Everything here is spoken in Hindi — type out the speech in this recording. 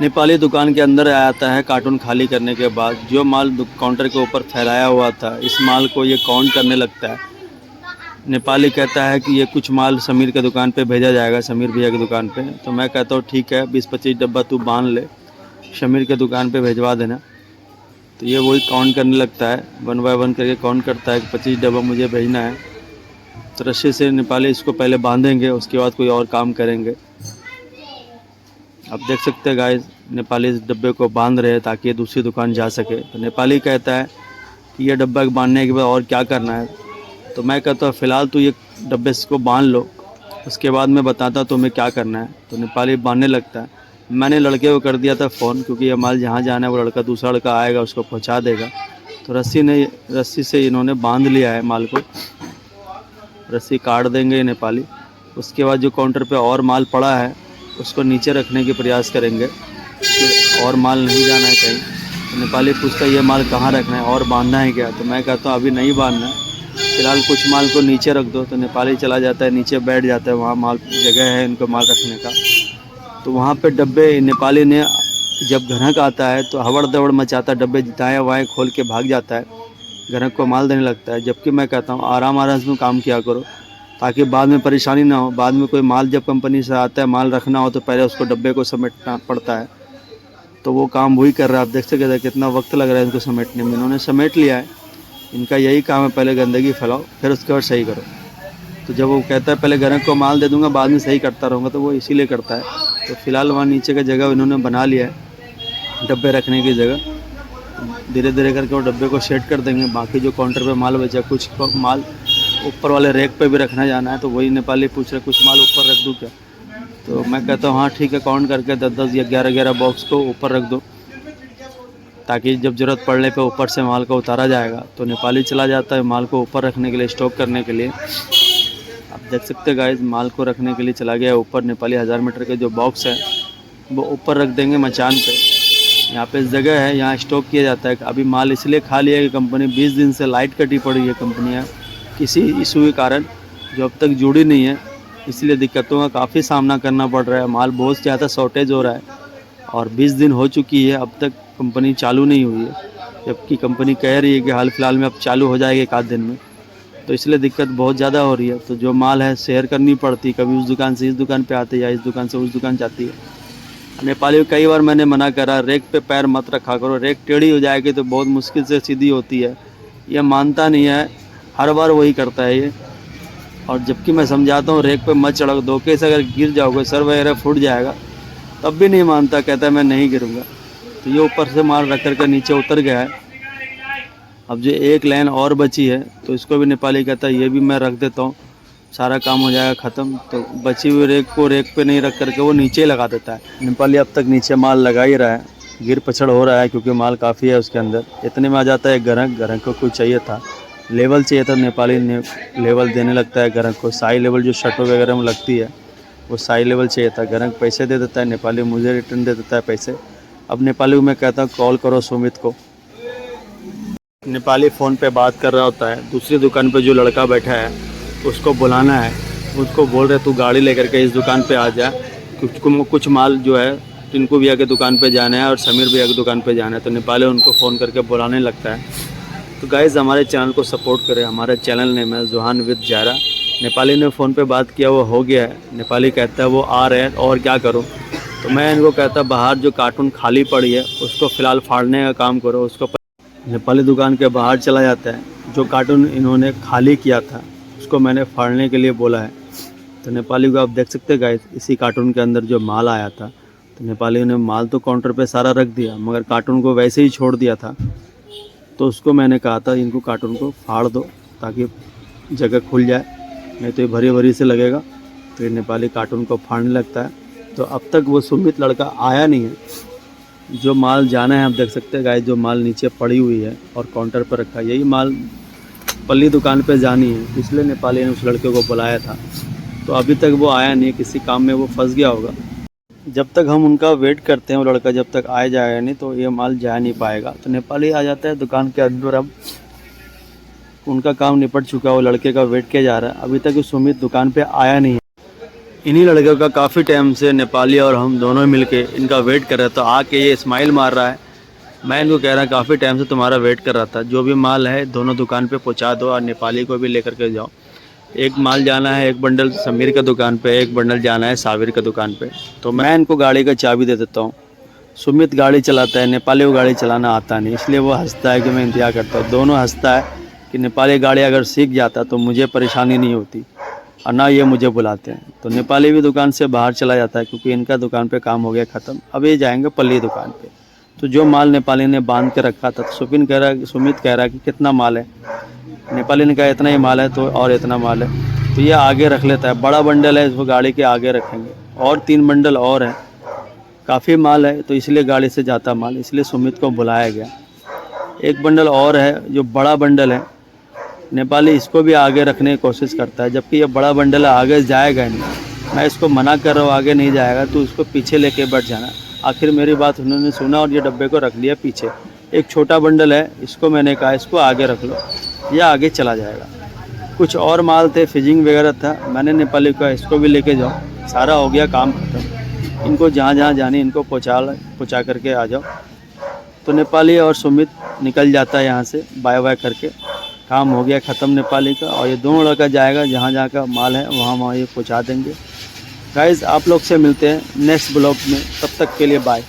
नेपाली दुकान के अंदर आता है कार्टून खाली करने के बाद। जो माल काउंटर के ऊपर फैलाया हुआ था, इस माल को ये काउंट करने लगता है। नेपाली कहता है कि ये कुछ माल समीर के दुकान पे भेजा जाएगा, समीर भैया की दुकान पे। तो मैं कहता हूँ ठीक है, 20-25 डब्बा तू बांध ले, समीर के दुकान पे भेजवा देना। तो ये वही काउंट करने लगता है, 1 बाय 1 करके काउंट करता है कि 25 डब्बा मुझे भेजना है। तो रस्सी से नेपाली इसको पहले बांधेंगे, उसके बाद कोई और काम करेंगे। आप देख सकते हैं गाइस, नेपाली इस डब्बे को बांध रहे हैं ताकि ये दूसरी दुकान जा सके। तो नेपाली कहता है कि ये डब्बा बांधने के बाद और क्या करना है। तो मैं कहता हूँ फ़िलहाल तो ये डब्बे को बांध लो, उसके बाद मैं बताता हूँ तुम्हें क्या करना है। तो नेपाली बांधने लगता है। मैंने लड़के को कर दिया था फ़ोन, क्योंकि ये माल जहाँ जाना है वो लड़का, दूसरा लड़का आएगा उसको पहुँचा देगा। तो रस्सी से इन्होंने बांध लिया है माल को, रस्सी काट देंगे नेपाली। उसके बाद जो काउंटर पे और माल पड़ा है उसको नीचे रखने के प्रयास करेंगे कि और माल नहीं जाना है कहीं। तो नेपाली पूछता है ये माल कहाँ रखना है और बांधना है क्या। तो मैं कहता हूँ अभी नहीं बांधना है, फ़िलहाल कुछ माल को नीचे रख दो। तो नेपाली चला जाता है नीचे, बैठ जाता है, वहाँ माल जगह है इनको माल रखने का। तो वहाँ पे डब्बे नेपाली ने, जब ग्राहक आता है तो हवड़ दवड़ मचाता है, डब्बे दाएँ वाएँ खोल के भाग जाता है, ग्राहक को माल देने लगता है। जबकि मैं कहता हूँ आराम आराम से काम किया करो ताकि बाद में परेशानी ना हो। बाद में कोई माल जब कंपनी से आता है, माल रखना हो तो पहले उसको डब्बे को समेटना पड़ता है। तो वो काम वही कर रहा है। आप देख सकते हैं कितना वक्त लग रहा है इनको समेटने में। इन्होंने समेट लिया है, इनका यही काम है, पहले गंदगी फैलाओ फिर उसके बाद सही करो। तो जब वो कहता है पहले ग्राहक को माल दे दूंगा बाद में सही करता रहूँगा, तो वो इसीलिए करता है। तो फ़िलहाल वहाँ नीचे का जगह इन्होंने बना लिया है डब्बे रखने की जगह। धीरे धीरे करके वो डब्बे को सेट कर देंगे। बाकी जो काउंटर पे माल बचा, कुछ माल ऊपर वाले रैक पे भी रखना जाना है। तो वही नेपाली पूछ रहे कुछ माल ऊपर रख दूँ क्या। तो मैं कहता हूँ हाँ ठीक है, काउंट करके 10-10 या 11-11 बॉक्स को ऊपर रख दो, ताकि जब ज़रूरत पड़ने पे ऊपर से माल को उतारा जाएगा। तो नेपाली चला जाता है माल को ऊपर रखने के लिए, स्टॉक करने के लिए। आप देख सकते हैं गाइस, माल को रखने के लिए चला गया ऊपर नेपाली। 1000 मीटर के जो बॉक्स है वो ऊपर रख देंगे मचान पे। यहाँ पे जगह है, यहाँ स्टॉक किया जाता है। अभी माल इसलिए खा लिया कि कंपनी 20 दिन से लाइट कटी पड़ी है, कंपनियाँ किसी इशू के कारण जो अब तक जुड़ी नहीं है, इसलिए दिक्कतों का काफ़ी सामना करना पड़ रहा है। माल बहुत ज़्यादा शॉर्टेज हो रहा है और 20 दिन हो चुकी है, अब तक कंपनी चालू नहीं हुई है, जबकि कंपनी कह रही है कि हाल फिलहाल में अब चालू हो जाएगी 1 आध दिन में। तो इसलिए दिक्कत बहुत ज़्यादा हो रही है। तो जो माल है शेयर करनी पड़ती, कभी उस दुकान से इस दुकान पे आती है या इस दुकान से उस दुकान जाती है। नेपाली को कई बार मैंने मना करा, रेक पे पैर मत रखा करो, रेक टेढ़ी हो जाएगी तो बहुत मुश्किल से सीधी होती है। ये मानता नहीं है, हर बार वही करता है ये। और जबकि मैं समझाता हूँ रेक पे मत चढ़ो, धोखे से अगर गिर जाओगे, सर वगैरह फूट जाएगा, तब भी नहीं मानता, कहता है मैं नहीं गिरूँगा। तो ये ऊपर से माल रख करके नीचे उतर गया है। अब जो एक लाइन और बची है तो इसको भी नेपाली कहता है ये भी मैं रख देता हूँ, सारा काम हो जाएगा ख़त्म। तो बची हुई रेक को रेक पे नहीं रख करके वो नीचे ही लगा देता है। नेपाली अब तक नीचे माल लगा ही रहा है, गिर पछड़ हो रहा है क्योंकि माल काफ़ी है उसके अंदर। इतने में आ जाता है ग्राहक को कुछ चाहिए था, लेवल चाहिए था, नेपाली ने लेवल देने लगता है ग्राहक को। साई लेवल जो शर्टों वगैरह में लगती है वो साई लेवल चाहिए था। ग्राहक पैसे दे देता है, नेपाली मुझे रिटर्न दे देता है पैसे। अब नेपाली को मैं कहता हूँ कॉल करो सुमित को। नेपाली फ़ोन पे बात कर रहा होता है, दूसरी दुकान पे जो लड़का बैठा है उसको बुलाना है। उसको बोल रहे तू गाड़ी लेकर के इस दुकान पे आ जा, कुछ माल जो है टिंकू भैया के दुकान पे जाना है और समीर भैया की दुकान पे जाना है। तो नेपाली उनको फ़ोन करके बुलाने लगता है। तो गाइज़ हमारे चैनल को सपोर्ट करें, हमारा चैनल नेम है जुहान विद जारा। नेपाली ने फ़ोन पे बात किया, वो हो गया है। नेपाली कहता है वो आ रहे हैं और क्या करूँ। तो मैं इनको कहता बाहर जो कार्टून खाली पड़ी है उसको फ़िलहाल फाड़ने का काम करो, उसको। नेपाली दुकान के बाहर चला जाता है। जो कार्टून इन्होंने खाली किया था उसको मैंने फाड़ने के लिए बोला है। तो नेपाली को आप देख सकते हैं गाइस, इसी कार्टून के अंदर जो माल आया था, तो नेपाली ने माल तो काउंटर पे सारा रख दिया मगर कार्टून को वैसे ही छोड़ दिया था। तो उसको मैंने कहा था इनको कार्टून को फाड़ दो ताकि जगह खुल जाए, नहीं तो ये भरी भरी से लगेगा। तो ये नेपाली कार्टून को फाड़ने लगता है। तो अब तक वो सुमित लड़का आया नहीं है। जो माल जाना है आप देख सकते हैं गाइस, जो माल नीचे पड़ी हुई है और काउंटर पर रखा है, यही माल पल्ली दुकान पे जानी है। इसलिए नेपाली ने उस लड़के को बुलाया था। तो अभी तक वो आया नहीं, किसी काम में वो फंस गया होगा। जब तक हम उनका वेट करते हैं, वो लड़का जब तक आया जाएगा नहीं तो ये माल जा नहीं पाएगा। तो नेपाली आ जाता है दुकान के अंदर। अब उनका काम निपट चुका है, वो लड़के का वेट किया जा रहा है। अभी तक सुमित दुकान पे आया नहीं है। इन्हीं लड़कों का काफ़ी टाइम से नेपाली और हम दोनों मिलके इनका वेट कर रहे, तो आके ये स्माइल मार रहा है। मैं इनको कह रहा काफ़ी टाइम से तुम्हारा वेट कर रहा था, जो भी माल है दोनों दुकान पे पहुंचा दो और नेपाली को भी लेकर के जाओ। एक माल जाना है, एक बंडल समीर का दुकान पे, एक बंडल जाना है साबिर का दुकान पे। तो मैं इनको गाड़ी का चाबी दे देता हूँ। सुमित गाड़ी चलाता है, नेपाली को गाड़ी चलाना आता नहीं, इसलिए वो हंसता है कि मैं इंतजार करता हूँ। दोनों हंसता है कि नेपाली गाड़ी अगर सीख जाता तो मुझे परेशानी नहीं होती और ना ये मुझे बुलाते हैं। तो नेपाली भी दुकान से बाहर चला जाता है क्योंकि इनका दुकान पे काम हो गया ख़त्म। अब ये जाएंगे पल्ली दुकान पे। तो जो माल नेपाली ने बांध के रखा था, तो सुमित कह रहा है कि कितना माल है। नेपाली ने कहा इतना ही माल है, तो और इतना माल है। तो ये आगे रख लेता है, बड़ा बंडल है इसको गाड़ी के आगे रखेंगे, और 3 बंडल और हैं, काफ़ी माल है तो इसलिए गाड़ी से जाता माल, इसलिए सुमित को बुलाया गया। एक बंडल और है जो बड़ा बंडल है, नेपाली इसको भी आगे रखने की कोशिश करता है, जबकि ये बड़ा बंडल है आगे जाएगा नहीं। मैं इसको मना कर रहा हूँ आगे नहीं जाएगा, तो इसको पीछे लेके बैठ जाना। आखिर मेरी बात उन्होंने सुना और ये डब्बे को रख लिया पीछे। एक छोटा बंडल है, इसको मैंने कहा इसको आगे रख लो, यह आगे चला जाएगा। कुछ और माल थे, फिजिंग वगैरह था, मैंने नेपाली को इसको भी लेके जाओ, सारा हो गया काम खत्म। इनको जहाँ जहाँ जानी इनको पहुँचा करके आ जाओ। तो नेपाली और सुमित निकल जाता है यहाँ से बाय बाय करके। काम हो गया ख़त्म नेपाली का, और ये दोनों लड़का जाएगा जहाँ जहाँ का माल है वहाँ ये पहुँचा देंगे। गाइज़ आप लोग से मिलते हैं नेक्स्ट ब्लॉग में, तब तक के लिए बाय।